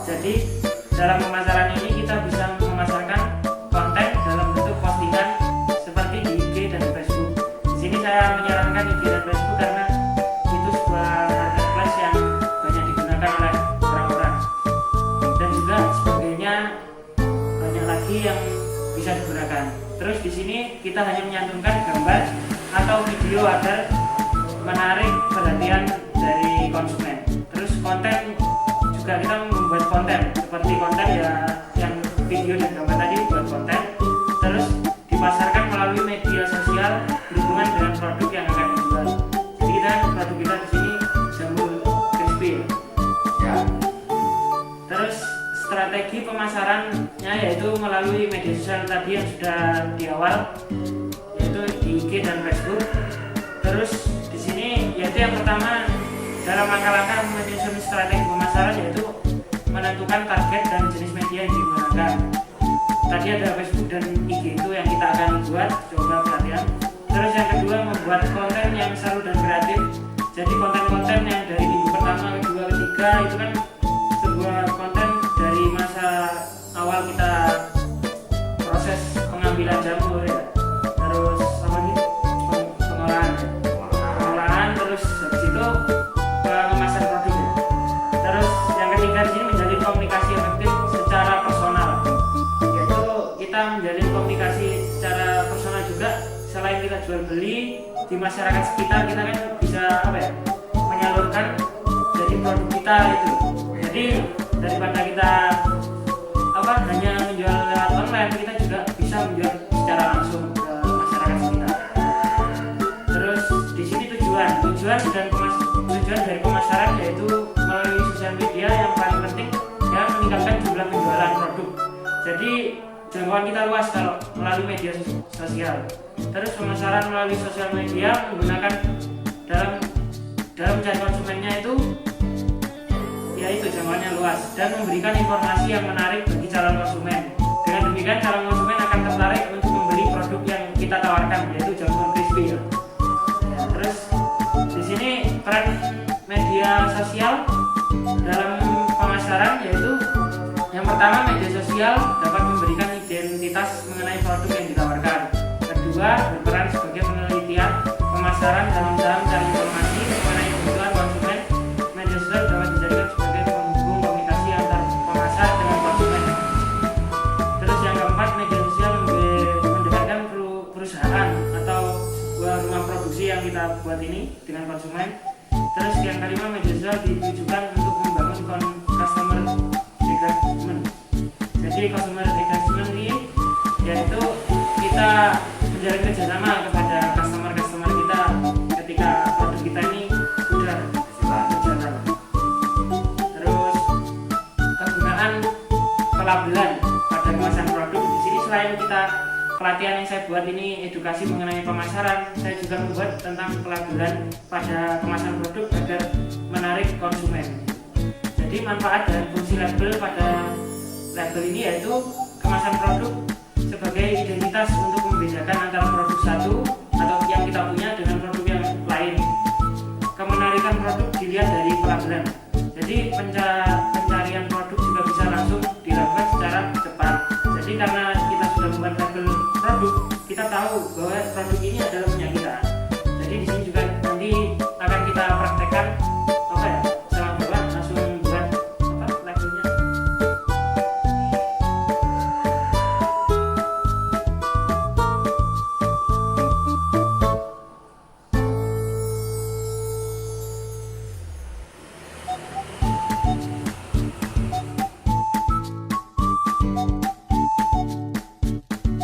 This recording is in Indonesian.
Jadi dalam pemasaran ini kita bisa memasarkan konten dalam bentuk postingan seperti di IG dan Facebook. Di sini saya menyarankan IG dan Facebook karena itu sebuah marketplace yang banyak digunakan oleh orang-orang, dan juga sebagainya banyak lagi yang bisa digunakan. Terus di sini kita hanya menyantumkan gambar atau video agar menarik perhatian dari konsumen. Terus konten juga kita membuat konten seperti konten ya yang video dan gambar tadi, buat konten terus dipasarkan melalui media sosial berhubungan dengan produk yang akan dijual. Jadi produk kita di sini jamur crispy ya. Terus strategi pemasarannya yaitu melalui media sosial tadi yang sudah di awal, yaitu di IG dan Facebook. Terus di sini yaitu yang pertama dalam langkah-langkah menyusun strategi pemasaran yaitu menentukan target dan jenis media yang digunakan. Tadi ada Facebook dan IG itu yang kita akan buat, coba perhatian. Terus yang kedua membuat konten yang seru dan kreatif. Jadi konten-konten yang dari minggu pertama, kedua, ketiga itu kan sebuah konten dari masa awal kita proses pengambilan jamur ya. Terus apa nih? Pengolahan, terus habis itu pengemasan produknya. Terus yang ketiga di sini menjalin komunikasi efektif secara personal, yaitu kita menjalin komunikasi secara personal juga. Selain kita jual beli di masyarakat sekitar, kita kan bisa menyalurkan dari produk kita itu. Jadi daripada kita hanya menjual lewat online, kita juga bisa menjual secara langsung ke masyarakat sekitar. Terus di sini tujuan dari pemasaran yaitu melalui sosial media yang paling penting ya meningkatkan jumlah penjualan produk. Jadi jangkauan kita luas kalau melalui media sosial. Terus pemasaran melalui sosial media menggunakan dalam mencari konsumennya itu yaitu jangkauannya luas dan memberikan informasi yang menarik bagi calon konsumen. Dengan demikian calon konsumen akan tertarik untuk membeli produk yang kita tawarkan, yaitu jamur crispy ya. Terus di sini peran media sosial dalam pemasaran yaitu yang pertama media sosial dapat memberikan identitas mengenai produk yang ditawarkan. Kedua, berperan sebagai penelitian pemasaran dalam mencari informasi mengenai kebutuhan konsumen. Media sosial dapat dijadikan sebagai penghubung komunikasi antar pemasar dengan konsumen. Terus yang keempat, media sosial mendekatkan perusahaan atau sebuah rumah produksi yang kita buat ini dengan konsumen. Terus yang kelima, media sosial ditujukan untuk membangun customer engagement. Jadi customer engagement ini yaitu kita menjalin kerjasama kepada customer kita ketika produk kita ini sudah berjalan. Terus kegunaan pelabelan pada kemasan produk. Di sini selain kita pelatihan yang saya buat ini edukasi mengenai pemasaran, saya juga membuat tentang pelabelan pada kemasan produk agar menarik konsumen. Jadi manfaat dan fungsi label pada label ini yaitu kemasan produk sebagai identitas untuk membedakan antara produk satu atau yang kita punya dengan produk yang lain. Kemenarikan produk dilihat dari pelabelan. Jadi pencarian produk juga bisa langsung dilakukan secara cepat. Jadi karena kita sudah membuat label produk, kita tahu bahwa produk ini adalah